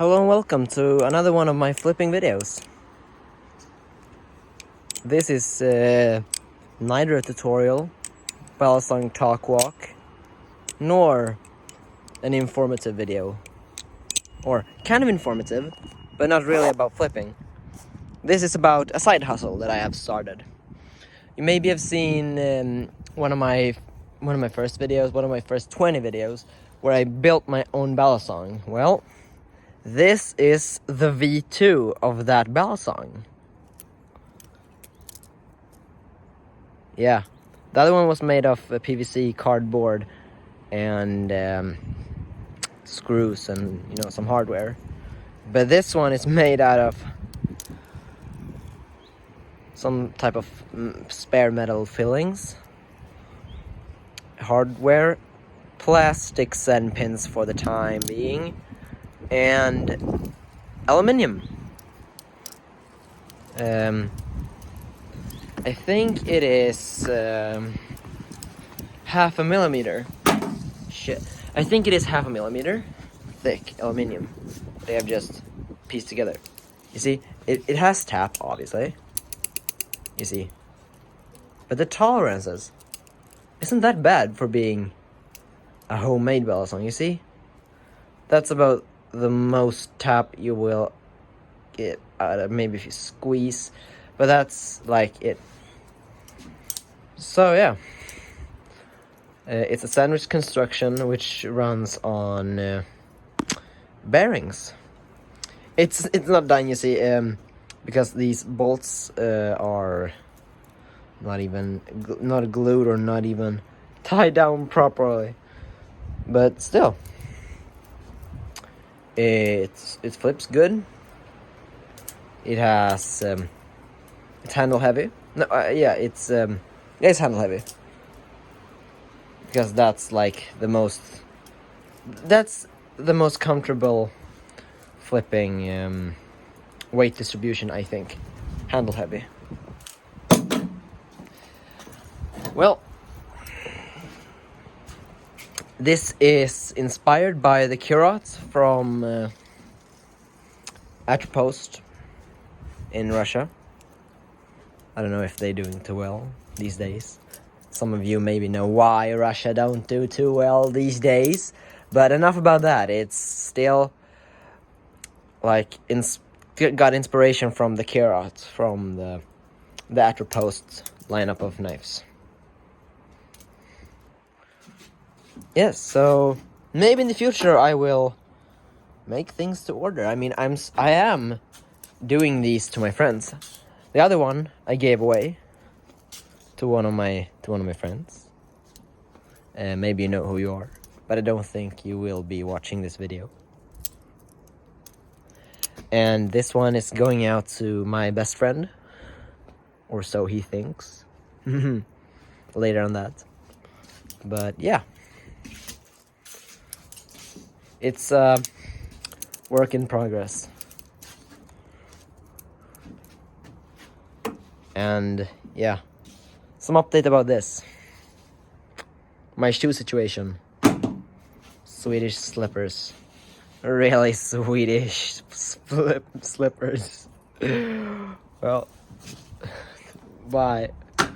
Hello and welcome to another one of my flipping videos. This is neither a tutorial, Balisong talk walk, nor an informative video. Or kind of informative, but not really about flipping. This is about a side hustle that I have started. You maybe have seen one of my first videos, one of my first 20 videos, where I built my own Balisong. Well, this is the V2 of that Balisong. Yeah, the other one was made of PVC cardboard and screws and some hardware. But this one is made out of some type of spare metal fillings, hardware, plastics and pins for the time being, and aluminium. I think it is half a millimeter. I think it is half a millimeter thick aluminium. They have just pieced together. You see, it has tap, obviously. You see, but the tolerances isn't that bad for being a homemade Balisong. You see, that's about the most tap you will get out of, maybe if you squeeze, but that's like it. So yeah, it's a sandwich construction which runs on bearings. It's not done, you see, because these bolts are not glued or not even tied down properly. But still, it flips good. It has it's handle heavy. No, yeah, it's handle heavy, because that's the most comfortable flipping weight distribution, I think. Handle heavy. Well, this is inspired by the Kurats from Outpost in Russia. I don't know if they're doing too well these days. Some of you maybe know why Russia don't do too well these days. But enough about that. It's still got inspiration from the Kurats, from the Outpost lineup of knives. Yes, so maybe in the future I will make things to order. I mean, I am doing these to my friends. The other one I gave away to one of my friends. Maybe you know who you are, but I don't think you will be watching this video. And this one is going out to my best friend, or so he thinks. Later on that. But yeah, it's a work in progress. And yeah, some update about this. My shoe situation. Swedish slippers. Really Swedish slippers. Well, bye.